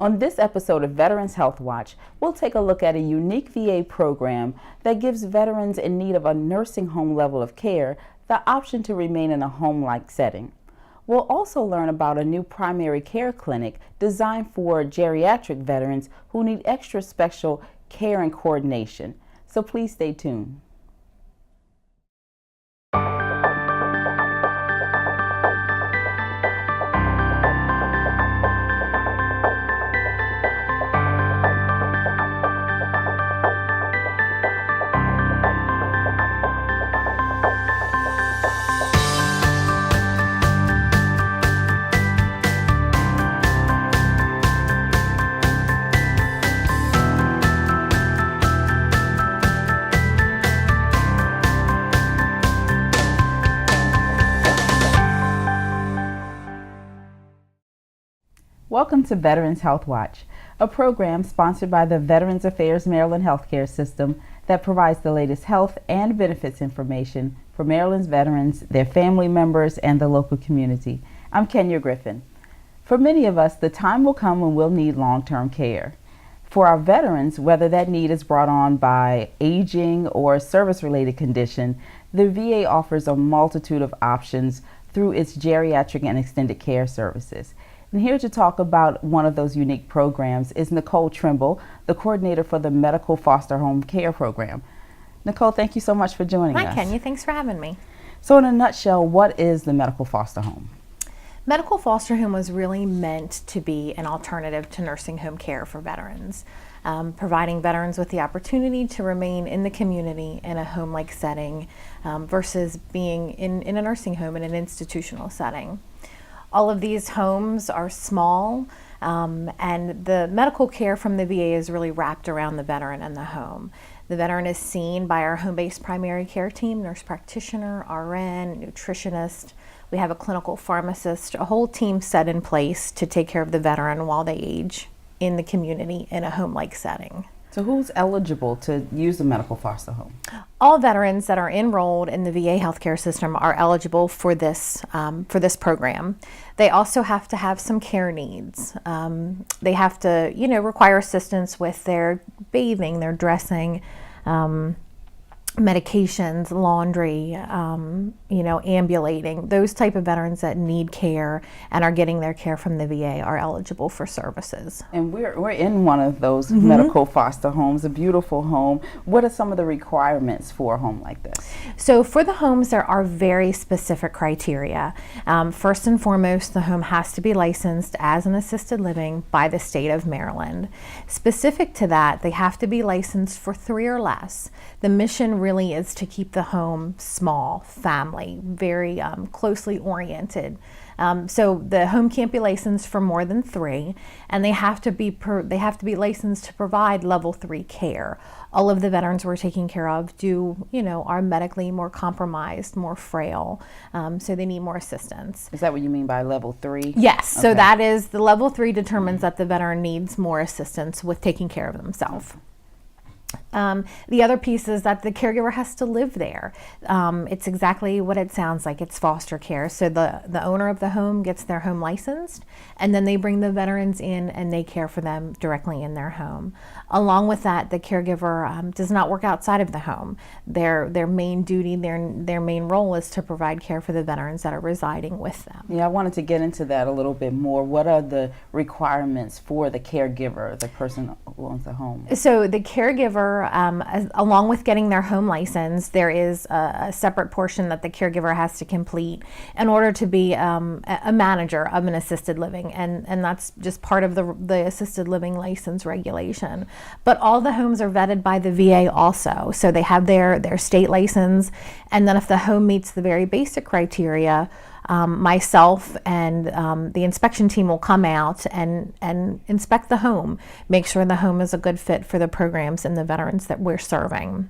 On this episode of Veterans HealthWatch, we'll take a look at a unique VA program that gives veterans in need of a nursing home level of care the option to remain in a home-like setting. We'll also learn about a new primary care clinic designed for geriatric veterans who need extra special care and coordination. So please stay tuned. Welcome to Veterans HealthWatch, a program sponsored by the Veterans Affairs Maryland healthcare system that provides the latest health and benefits information for Maryland's veterans, their family members, and the local community. I'm Kenya Griffin. For many of us, the time will come when we'll need long-term care. For our veterans, whether that need is brought on by aging or a service-related condition, the VA offers a multitude of options through its geriatric and extended care services. And here to talk about one of those unique programs is Nicole Trimble, the coordinator for the Medical Foster Home Care Program. Nicole, thank you so much for joining us. Hi, Kenya. Thanks for having me. So in a nutshell, what is the Medical Foster Home? Medical foster home was really meant to be an alternative to nursing home care for veterans, providing veterans with the opportunity to remain in the community in a home-like setting versus being in a nursing home in an institutional setting. All of these homes are small, and the medical care from the VA is really wrapped around the veteran and the home. The veteran is seen by our home-based primary care team, nurse practitioner, RN, nutritionist. We have a clinical pharmacist, a whole team set in place to take care of the veteran while they age in the community in a home-like setting. So who's eligible to use the Medical Foster Home? All veterans that are enrolled in the VA healthcare system are eligible for this program. They also have to have some care needs. They have to, require assistance with their bathing, their dressing, medications, laundry, ambulating. Those type of veterans that need care and are getting their care from the VA are eligible for services. And we're in one of those medical foster homes, a beautiful home. What are some of the requirements for a home like this? So for the homes, there are very specific criteria. First and foremost, the home has to be licensed as an assisted living by the state of Maryland. Specific to that, they have to be licensed for 3 or less. The mission really is to keep the home small, family, very closely oriented. So the home can't be licensed for more than 3, and they have to be licensed to provide level 3 care. All of the veterans we're taking care of are medically more compromised, more frail, so they need more assistance. Is that what you mean by level 3? Yes. Okay. So that is the level 3 determines that the veteran needs more assistance with taking care of themselves. The other piece is that the caregiver has to live there. It's exactly what it sounds like. It's foster care. So the owner of the home gets their home licensed, and then they bring the veterans in and they care for them directly in their home. Along with that, the caregiver does not work outside of the home. Their main duty, their main role is to provide care for the veterans that are residing with them. Yeah, I wanted to get into that a little bit more. What are the requirements for the caregiver, the person who owns the home? So the caregiver, along with getting their home license, there is a separate portion that the caregiver has to complete in order to be a manager of an assisted living, and that's just part of the assisted living license regulation. But all the homes are vetted by the VA also, so they have their state license, and then if the home meets the very basic criteria, myself and the inspection team will come out and inspect the home, make sure the home is a good fit for the programs and the veterans that we're serving.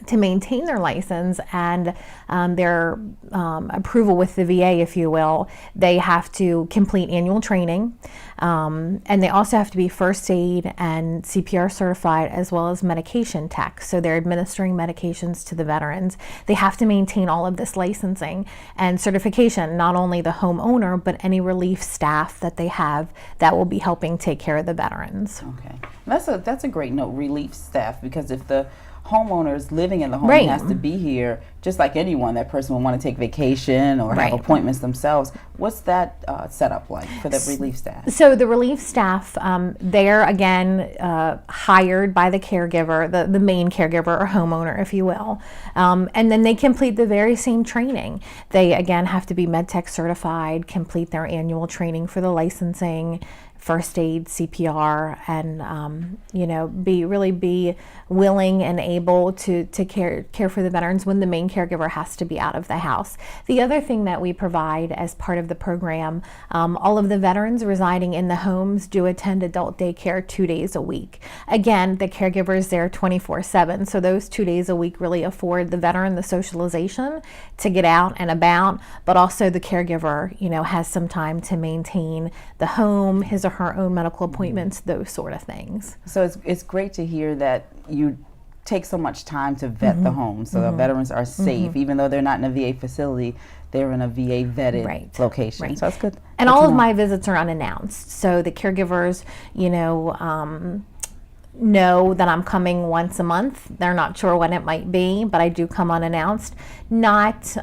to maintain their license and their approval with the VA, if you will, they have to complete annual training, and they also have to be first aid and CPR certified, as well as medication tech. So they're administering medications to the veterans. They have to maintain all of this licensing and certification, not only the homeowner, but any relief staff that they have that will be helping take care of the veterans. Okay, that's a great note, relief staff, because if the homeowner is living in the home, Right. has to be here, just like anyone. That person will want to take vacation or Right. have appointments themselves. What's that setup like for the relief staff? So the relief staff, they're again hired by the caregiver, the main caregiver or homeowner, if you will, and then they complete the very same training. They again have to be MedTech certified, complete their annual training for the licensing, first aid, CPR, and be willing and able to care for the veterans when the main caregiver has to be out of the house. The other thing that we provide as part of the program, all of the veterans residing in the homes do attend adult daycare 2 days a week. Again, the caregiver is there 24/7, so those 2 days a week really afford the veteran the socialization to get out and about, but also the caregiver, has some time to maintain the home, his or her own medical appointments, those sort of things. So it's great to hear that you take so much time to vet the homes so the veterans are safe, even though they're not in a VA facility, they're in a VA vetted Right. location. Right. So that's good. And Good all to of know. my visits are unannounced, so the caregivers, know that I'm coming once a month. They're not sure when it might be, but I do come unannounced. Not,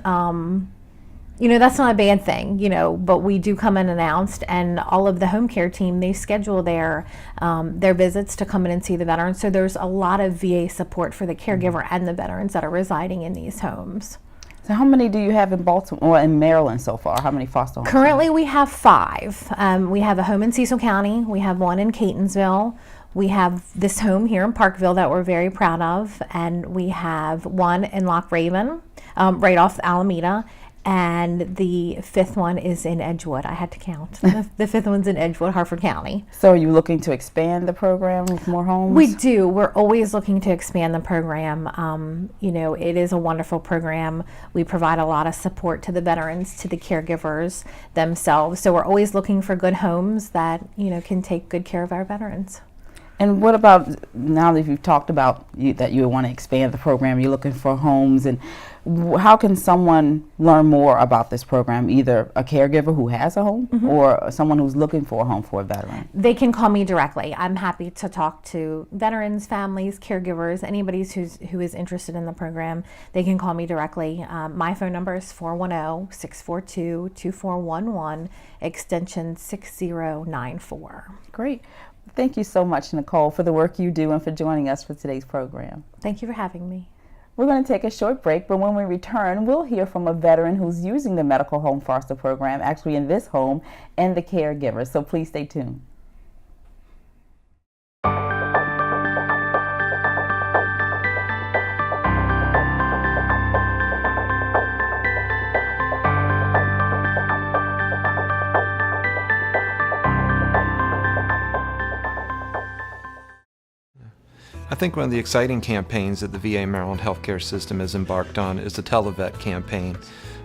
that's not a bad thing, but we do come unannounced, and all of the home care team, they schedule their visits to come in and see the veterans. So there's a lot of VA support for the caregiver and the veterans that are residing in these homes. So how many do you have in Baltimore or in Maryland so far? How many foster homes? Currently, we have 5. We have a home in Cecil County. We have one in Catonsville. We have this home here in Parkville that we're very proud of, and we have one in Loch Raven, right off Alameda, and the 5th one is in Edgewood. I had to count. The 5th one's in Edgewood, Harford County. So are you looking to expand the program with more homes? We do. We're always looking to expand the program. It is a wonderful program. We provide a lot of support to the veterans, to the caregivers themselves. So we're always looking for good homes that, can take good care of our veterans. And what about now that you've talked about that you want to expand the program, you're looking for homes, and how can someone learn more about this program, either a caregiver who has a home or someone who's looking for a home for a veteran? They can call me directly. I'm happy to talk to veterans, families, caregivers, anybody who is interested in the program. They can call me directly. My phone number is 410-642-2411, extension 6094. Great. Thank you so much, Nicole, for the work you do and for joining us for today's program. Thank you for having me. We're going to take a short break, but when we return, we'll hear from a veteran who's using the medical home foster program, actually in this home, and the caregiver. So please stay tuned. I think one of the exciting campaigns that the VA Maryland healthcare system has embarked on is the TeleVet campaign.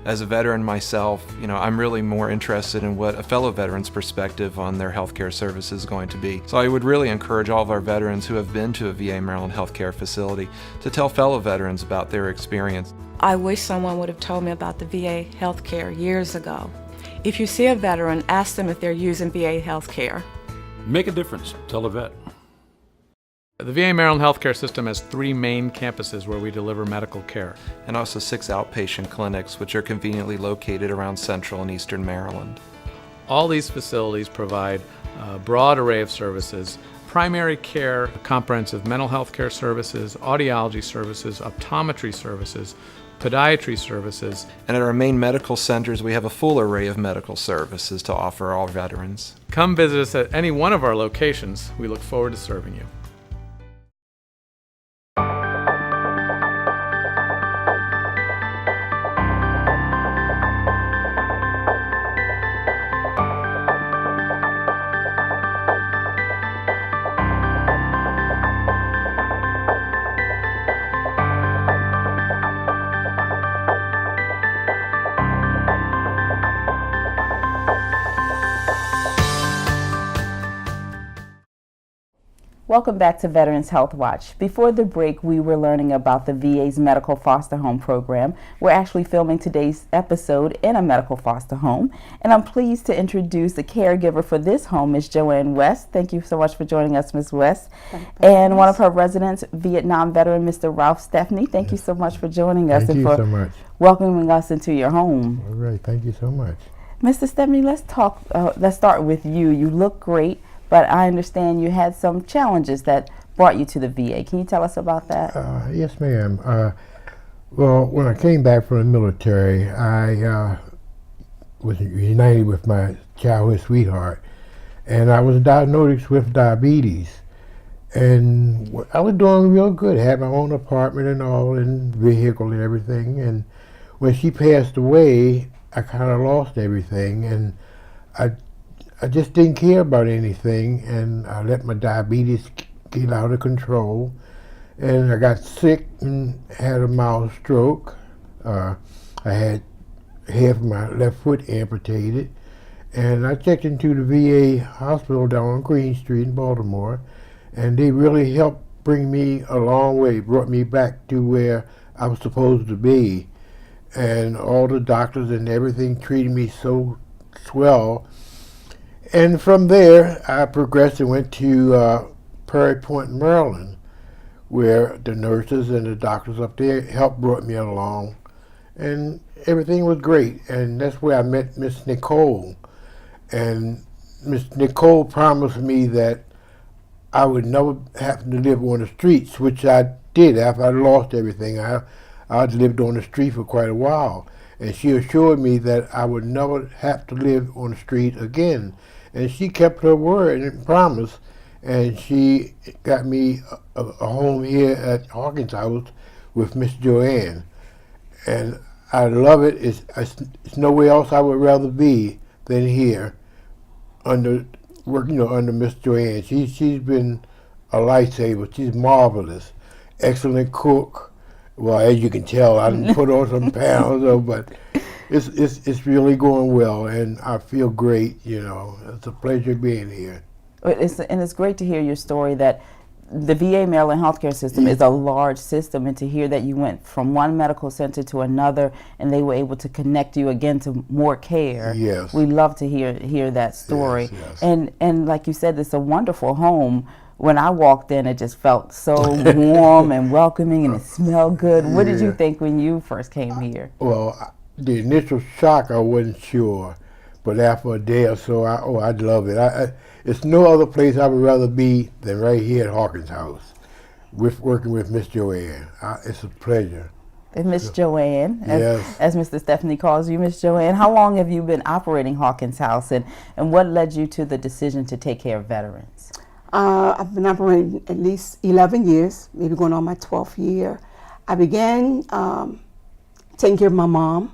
As a veteran myself, I'm really more interested in what a fellow veteran's perspective on their healthcare service is going to be. So I would really encourage all of our veterans who have been to a VA Maryland healthcare facility to tell fellow veterans about their experience. I wish someone would have told me about the VA healthcare years ago. If you see a veteran, ask them if they're using VA healthcare. Make a difference. Tell a vet. The VA Maryland healthcare system has 3 main campuses where we deliver medical care. And also 6 outpatient clinics, which are conveniently located around central and eastern Maryland. All these facilities provide a broad array of services: primary care, comprehensive mental health care services, audiology services, optometry services, podiatry services. And at our main medical centers, we have a full array of medical services to offer all veterans. Come visit us at any one of our locations. We look forward to serving you. Welcome back to Veterans Health Watch. Before the break, we were learning about the VA's medical foster home program. We're actually filming today's episode in a medical foster home, and I'm pleased to introduce the caregiver for this home, Ms. Joanne West. Thank you so much for joining us, Ms. West. And one of her residents, Vietnam veteran, Mr. Ralph Stephanie. Thank you so much for joining us and for so much. welcoming us into your home. All right, thank you so much. Mr. Stephanie, let's start with you. You look great, but I understand you had some challenges that brought you to the VA. Can you tell us about that? Yes, ma'am. Well, when I came back from the military, I was reunited with my childhood sweetheart, and I was diagnosed with diabetes. And I was doing real good. I had my own apartment and all, and vehicle and everything. And when she passed away, I kind of lost everything, and I just didn't care about anything, and I let my diabetes get out of control, and I got sick and had a mild stroke. I had half of my left foot amputated, and I checked into the VA hospital down on Green Street in Baltimore, and they really helped bring me a long way, brought me back to where I was supposed to be, and all the doctors and everything treated me so swell. And from there, I progressed and went to Prairie Point, Maryland, where the nurses and the doctors up there helped brought me along, and everything was great. And that's where I met Miss Nicole. And Miss Nicole promised me that I would never have to live on the streets, which I did after I lost everything. I lived on the street for quite a while, and she assured me that I would never have to live on the street again. And she kept her word and promise, and she got me a home here at Hawkins House with Miss Joanne. And I love it. It's nowhere else I would rather be than here under Miss Joanne. She's been a lifesaver. She's marvelous, excellent cook. Well, as you can tell, I didn't put on some pounds, but it's really going well, and I feel great. It's a pleasure being here. It's great to hear your story that the VA Maryland healthcare system is a large system, and to hear that you went from one medical center to another, and they were able to connect you again to more care. Yes, we love to hear that story. Yes. And like you said, it's a wonderful home. When I walked in, it just felt so warm and welcoming, and it smelled good. What did you think when you first came here? Well, the initial shock, I wasn't sure, but after a day or so, I'd love it. It's no other place I would rather be than right here at Hawkins House, working with Miss Joanne. It's a pleasure. And Miss Joanne, yes, as Mr. Stephanie calls you, Miss Joanne, how long have you been operating Hawkins House, and what led you to the decision to take care of veterans? I've been operating at least 11 years, maybe going on my 12th year. I began taking care of my mom.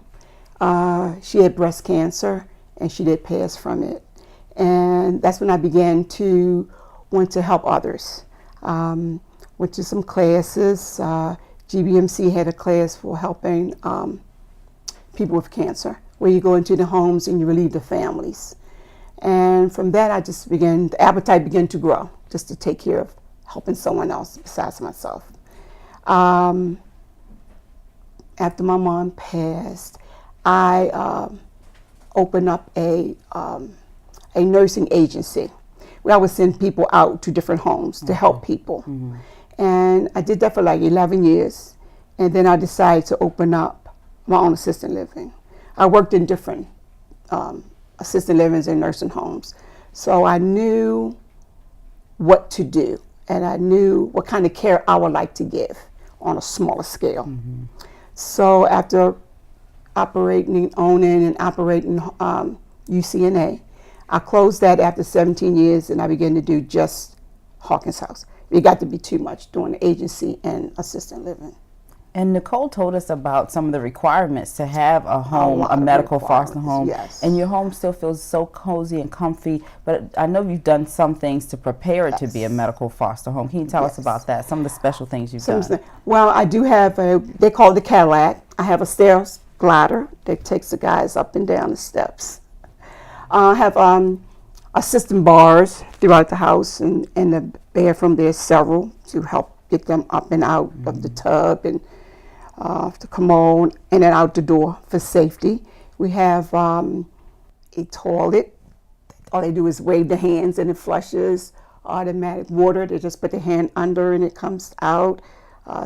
She had breast cancer, and she did pass from it. And that's when I began to want to help others. Went to some classes. GBMC had a class for helping people with cancer, where you go into the homes and you relieve the families. And from that, the appetite began to grow, just to take care of helping someone else besides myself. After my mom passed, I opened up a nursing agency where I would send people out to different homes to help people. Mm-hmm. And I did that for like 11 years. And then I decided to open up my own assisted living. I worked in different assisted livings and nursing homes. So I knew what to do, and I knew what kind of care I would like to give on a smaller scale. Mm-hmm. So after owning and operating UCNA, I closed that after 17 years, and I began to do just Hawkins House. It got to be too much doing the agency and assisted living. And Nicole told us about some of the requirements to have a home, a medical foster home. Yes. And your home still feels so cozy and comfy, but I know you've done some things to prepare it to be a medical foster home. Can you tell us about that, some of the special things you've done? Well, I do have they call it the Cadillac. I have a stair glider that takes the guys up and down the steps. I have assistant bars throughout the house, and in the bathroom there's several to help get them up and out of the tub and the commode, and then out the door for safety. We have a toilet. All they do is wave their hands and it flushes. Automatic water, they just put their hand under and it comes out.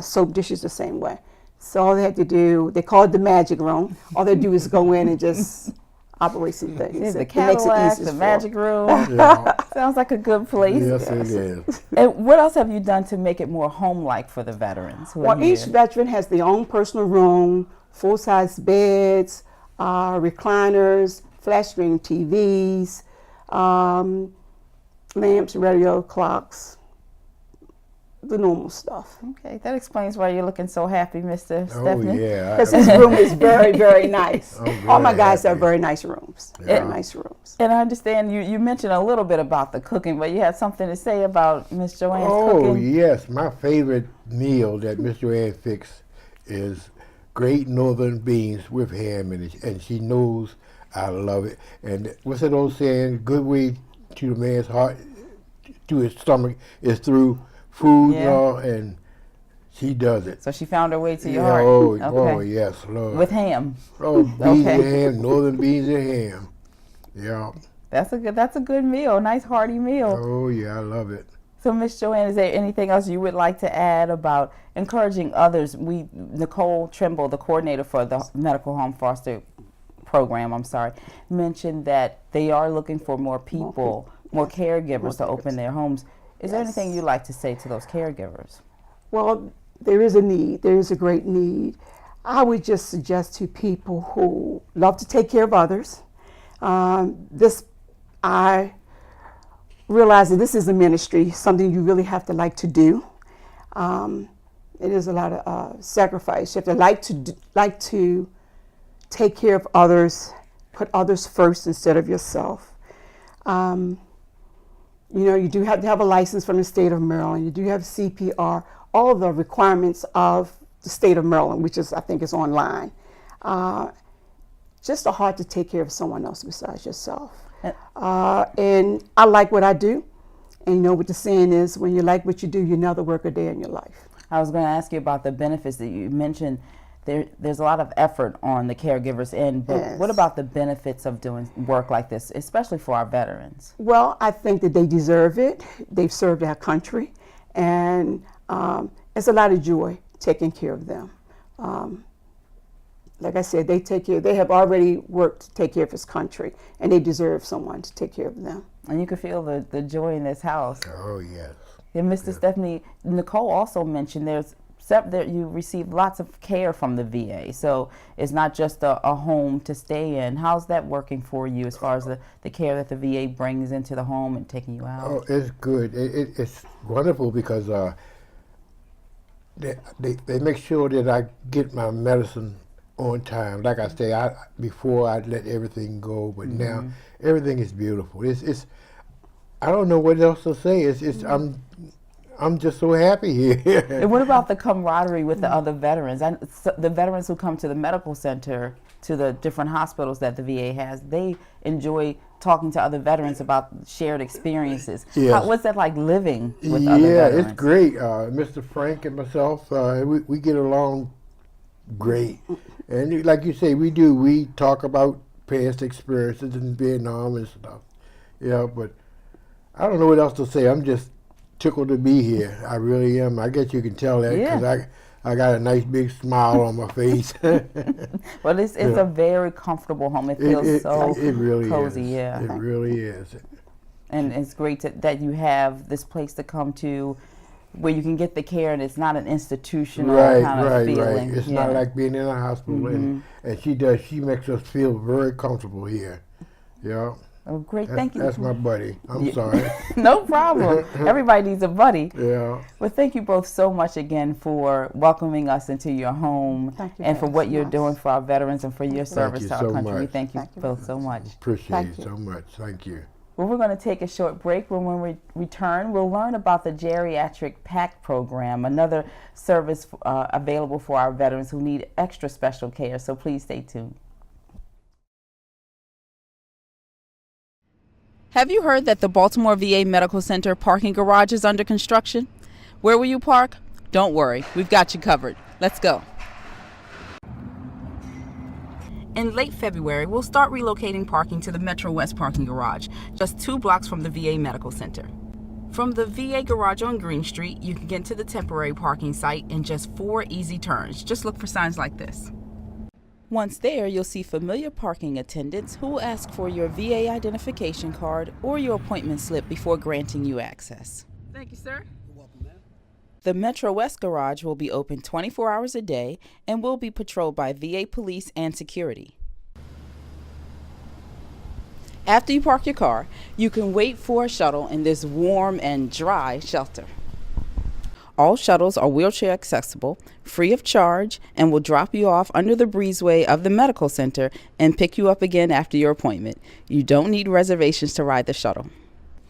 Soap dishes the same way. So all they have to do, they call it the magic room. All they do is go in and just operate some things. The It makes it Cadillac, easy the for magic room. Yeah. Sounds like a good place. Yes, it is. And what else have you done to make it more home-like for the veterans who are Well, each here? veteran has their own personal room, full-size beds, recliners, flat-screen TVs, lamps, radio, clocks, the normal stuff. Okay, that explains why you're looking so happy, Mr. Oh, Stephanie. yeah. Because his room is very, very nice. I'm All my very guys have happy. very nice rooms. Very nice rooms. And I understand you mentioned a little bit about the cooking, but you had something to say about Miss Joanne's Oh, cooking. yes. My favorite meal that Miss Joanne fixes is great northern beans with ham in it, and she knows I love it. And what's that old saying? Good way to the man's heart, to his stomach, is through food, Yeah. and all, and she does it. So she found her way to your Yeah, heart. oh, yes, Lord. With ham. Oh, beans Okay. and ham, northern beans and ham. Yeah. That's a good meal, nice hearty meal. Oh, yeah, I love it. So, Miss Joanne, is there anything else you would like to add about encouraging others? Nicole Trimble, the coordinator for the Medical Home Foster Program, mentioned that they are looking for more people, more caregivers to open their homes. Is there anything you'd like to say to those caregivers? Well, there is a need. There is a great need. I would just suggest to people who love to take care of others. I realize that this is a ministry, something you really have to like to do. It is a lot of sacrifice. You have to like to take care of others, put others first instead of yourself. You know, you do have to have a license from the state of Maryland. You do have CPR, all the requirements of the state of Maryland, which is, I think, is online. Just a heart to take care of someone else besides yourself. And I like what I do. And you know what the saying is, when you like what you do, you never work a day in your life. I was going to ask you about the benefits that you mentioned. There's a lot of effort on the caregiver's end, but Yes. what about the benefits of doing work like this, especially for our veterans? Well, I think that they deserve it. They've served our country. And it's a lot of joy taking care of them. Like I said, they have already worked to take care of this country, and they deserve someone to take care of them. And you can feel the joy in this house. Oh, yes. And Mr. Stephanie, Nicole also mentioned that you receive lots of care from the VA, so it's not just a home to stay in. How's that working for you as far as the care that the VA brings into the home and taking you out? Oh, it's good. It's wonderful because they make sure that I get my medicine on time. Like I say, before I'd let everything go, but now everything is beautiful. It's I don't know what else to say. I'm just so happy here. And what about the camaraderie with the other veterans? The veterans who come to the medical center, to the different hospitals that the VA has, they enjoy talking to other veterans about shared experiences. Yes. What's that like living with other veterans? It's great. Mr. Frank and myself, we get along great. And like you say, we talk about past experiences in Vietnam and stuff. Yeah, but I don't know what else to say. I'm just tickled to be here. I really am. I guess you can tell that because I got a nice big smile on my face. Well, it's a very comfortable home. It feels it really cozy. is. Yeah, It really is. and it's great that you have this place to come to, where you can get the care, and it's not an institutional kind of feeling. It's not like being in a hospital, and she makes us feel very comfortable here. Yeah. Oh, great, thank you. That's my buddy. I'm sorry. No problem. Everybody needs a buddy. Yeah. Well, thank you both so much again for welcoming us into your home and for what you're doing for our veterans and for your service to our country. We thank you both so much. Appreciate it so much. Thank you. Well, we're going to take a short break. When we return, we'll learn about the Geri-PACT program, another service available for our veterans who need extra special care. So please stay tuned. Have you heard that the Baltimore VA Medical Center parking garage is under construction? Where will you park? Don't worry, we've got you covered. Let's go. In late February, we'll start relocating parking to the Metro West parking garage, just 2 blocks from the VA Medical Center. From the VA garage on Green Street, you can get to the temporary parking site in just 4 easy turns. Just look for signs like this. Once there, you'll see familiar parking attendants who will ask for your VA identification card or your appointment slip before granting you access. Thank you, sir. You're welcome, ma'am. The Metro West garage will be open 24 hours a day and will be patrolled by VA police and security. After you park your car, you can wait for a shuttle in this warm and dry shelter. All shuttles are wheelchair accessible, free of charge, and will drop you off under the breezeway of the medical center and pick you up again after your appointment. You don't need reservations to ride the shuttle.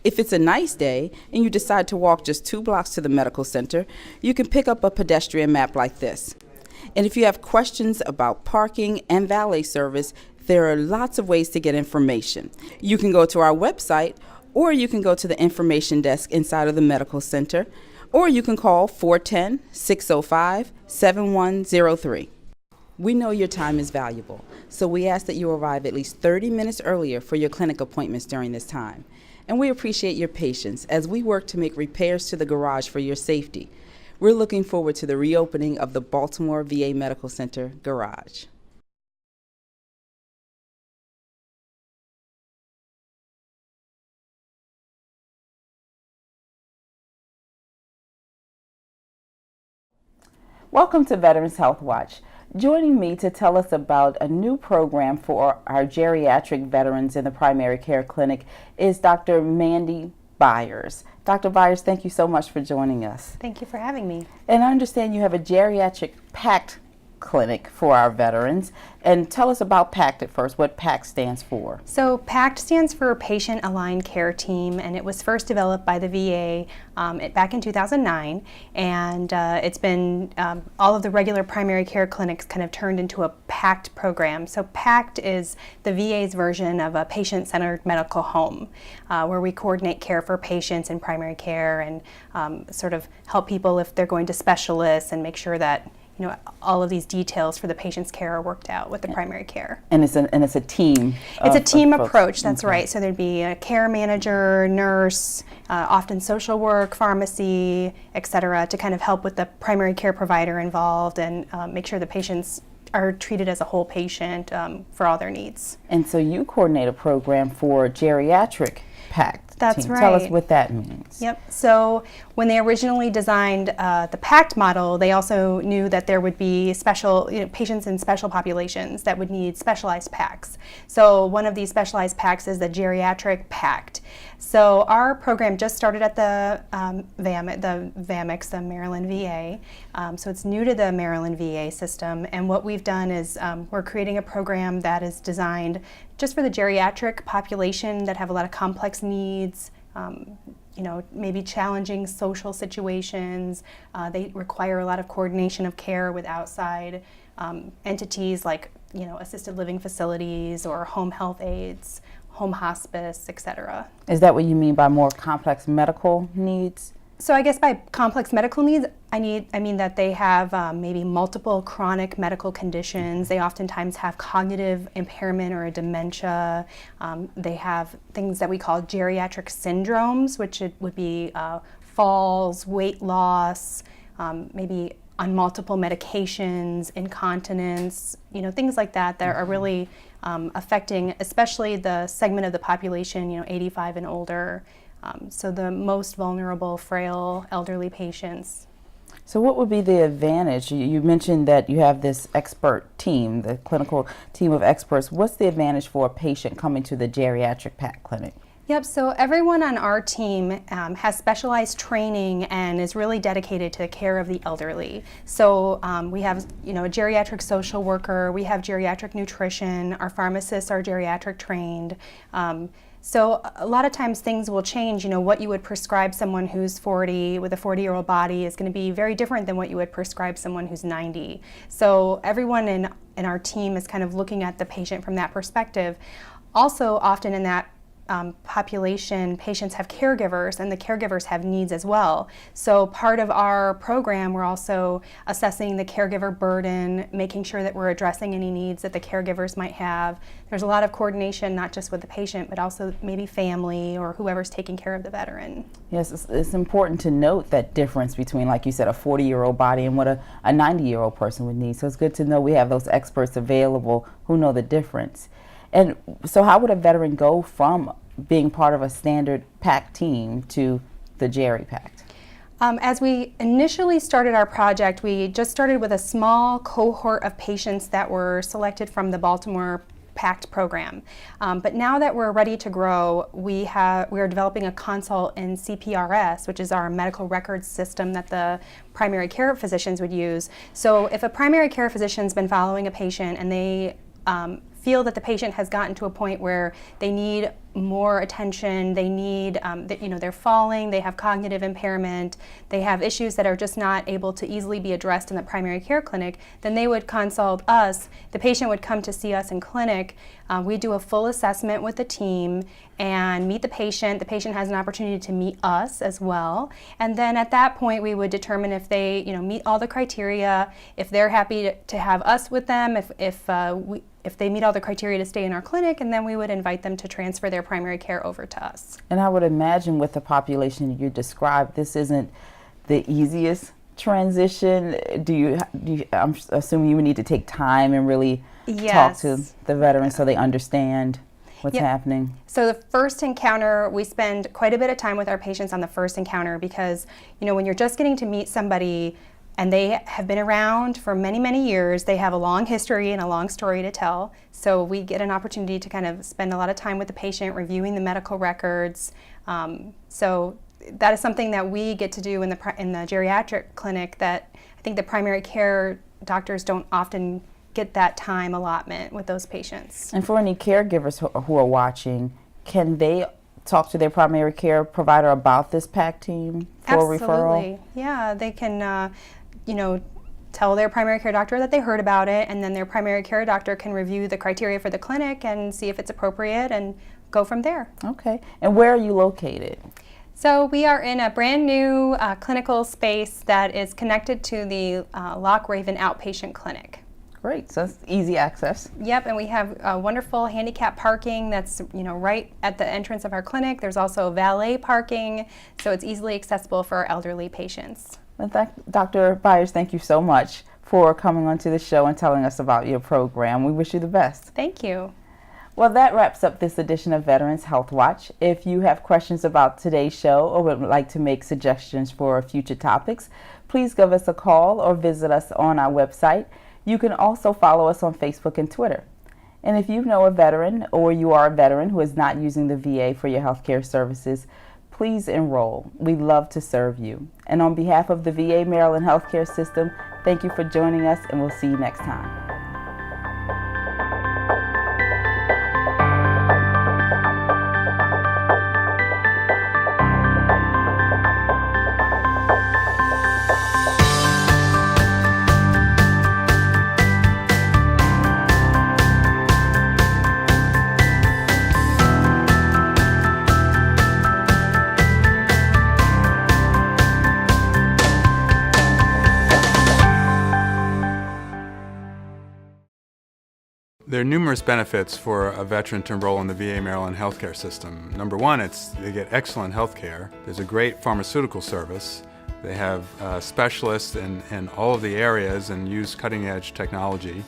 If it's a nice day and you decide to walk just 2 blocks to the medical center, you can pick up a pedestrian map like this. And if you have questions about parking and valet service, there are lots of ways to get information. You can go to our website, or you can go to the information desk inside of the medical center, or you can call 410-605-7103. We know your time is valuable, so we ask that you arrive at least 30 minutes earlier for your clinic appointments during this time. And we appreciate your patience as we work to make repairs to the garage for your safety. We're looking forward to the reopening of the Baltimore VA Medical Center garage. Welcome to Veterans HealthWatch. Joining me to tell us about a new program for our geriatric veterans in the primary care clinic is Dr. Mandy Byers. Dr. Byers, thank you so much for joining us. Thank you for having me. And I understand you have a geriatric PACT clinic for our veterans. And tell us about PACT at first, what PACT stands for. So PACT stands for Patient Aligned Care Team, and it was first developed by the VA back in 2009, and it's been all of the regular primary care clinics kind of turned into a PACT program. So PACT is the VA's version of a patient-centered medical home, where we coordinate care for patients in primary care and sort of help people if they're going to specialists and make sure that all of these details for the patient's care are worked out with the primary care. And it's a team. It's a team approach, that's right. So there'd be a care manager, nurse, often social work, pharmacy, et cetera, to kind of help with the primary care provider involved and make sure the patients are treated as a whole patient for all their needs. And so you coordinate a program for geriatric PACT. That's team. right. Tell us what that means. Yep. So when they originally designed the PACT model, they also knew that there would be special patients in special populations that would need specialized PACTs. So one of these specialized PACTs is the geriatric PACT. So our program just started at the VAMIX, the Maryland VA. So it's new to the Maryland VA system. And what we've done is we're creating a program that is designed just for the geriatric population that have a lot of complex needs, maybe challenging social situations. They require a lot of coordination of care with outside entities like, assisted living facilities or home health aides, home hospice, etc. Is that what you mean by more complex medical needs? So I guess by complex medical needs, I mean that they have maybe multiple chronic medical conditions. They oftentimes have cognitive impairment or a dementia. They have things that we call geriatric syndromes, which would be falls, weight loss, maybe on multiple medications, incontinence, things like that are really affecting especially the segment of the population, 85 and older. So the most vulnerable, frail, elderly patients. So what would be the advantage? You mentioned that you have this expert team, the clinical team of experts. What's the advantage for a patient coming to the geriatric PACT clinic? Yep, so everyone on our team has specialized training and is really dedicated to the care of the elderly. So we have, a geriatric social worker, we have geriatric nutrition, our pharmacists are geriatric trained. So a lot of times things will change. What you would prescribe someone who's 40 with a 40-year-old body is going to be very different than what you would prescribe someone who's 90. So everyone in our team is kind of looking at the patient from that perspective. Also, often in that population, patients have caregivers, and the caregivers have needs as well. So part of our program, we're also assessing the caregiver burden, making sure that we're addressing any needs that the caregivers might have. There's a lot of coordination, not just with the patient, but also maybe family or whoever's taking care of the veteran. Yes, it's important to note that difference between, like you said, a 40-year-old body and what a 90-year-old person would need. So it's good to know we have those experts available who know the difference. And so how would a veteran go from being part of a standard PACT team to the Geri-PACT? As we initially started our project, we just started with a small cohort of patients that were selected from the Baltimore PACT program. But now that we're ready to grow, we are developing a consult in CPRS, which is our medical records system that the primary care physicians would use. So if a primary care physician's been following a patient and they feel that the patient has gotten to a point where they need more attention, they need, they're falling, they have cognitive impairment, they have issues that are just not able to easily be addressed in the primary care clinic, then they would consult us. The patient would come to see us in clinic. We do a full assessment with the team and meet the patient. The patient has an opportunity to meet us as well. And then at that point, we would determine if they meet all the criteria, if they're happy to have us with them, if they meet all the criteria to stay in our clinic, and then we would invite them to transfer their primary care over to us. And I would imagine with the population you described, this isn't the easiest transition. I'm assuming you would need to take time and really talk to the veterans so they understand what's happening. So the first encounter, we spend quite a bit of time with our patients on the first encounter because, when you're just getting to meet somebody and they have been around for many, many years, they have a long history and a long story to tell. So we get an opportunity to kind of spend a lot of time with the patient, reviewing the medical records. So that is something that we get to do in the geriatric clinic that I think the primary care doctors don't often get that time allotment with those patients. And for any caregivers who are watching, can they talk to their primary care provider about this PACT team for a referral? Absolutely. Yeah, they can tell their primary care doctor that they heard about it, and then their primary care doctor can review the criteria for the clinic and see if it's appropriate and go from there. Okay. And where are you located? So we are in a brand new clinical space that is connected to the Loch Raven Outpatient Clinic. Great, so it's easy access. Yep, and we have wonderful handicap parking that's right at the entrance of our clinic. There's also valet parking, so it's easily accessible for our elderly patients. In fact, Dr. Byers, thank you so much for coming onto the show and telling us about your program. We wish you the best. Thank you. Well, that wraps up this edition of Veterans HealthWatch. If you have questions about today's show or would like to make suggestions for future topics, please give us a call or visit us on our website. You can also follow us on Facebook and Twitter. And if you know a veteran or you are a veteran who is not using the VA for your healthcare services, please enroll. We'd love to serve you. And on behalf of the VA Maryland Healthcare System, thank you for joining us, and we'll see you next time. There are numerous benefits for a veteran to enroll in the VA Maryland healthcare system. Number one, they get excellent health care. There's a great pharmaceutical service. They have specialists in all of the areas and use cutting-edge technology.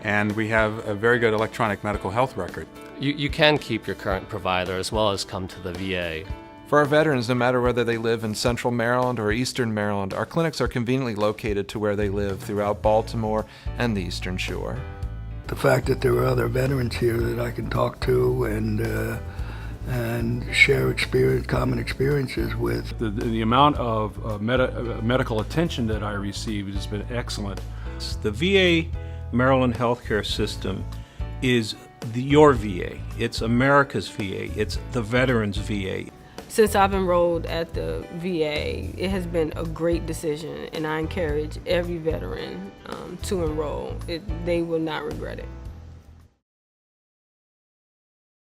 And we have a very good electronic medical health record. You can keep your current provider as well as come to the VA. For our veterans, no matter whether they live in Central Maryland or Eastern Maryland, our clinics are conveniently located to where they live throughout Baltimore and the Eastern Shore. The fact that there are other veterans here that I can talk to and share common experiences with. The amount of medical attention that I received has been excellent. The VA Maryland healthcare system is your VA. It's America's VA. It's the veterans' VA. Since I've enrolled at the VA, it has been a great decision, and I encourage every veteran to enroll. They will not regret it.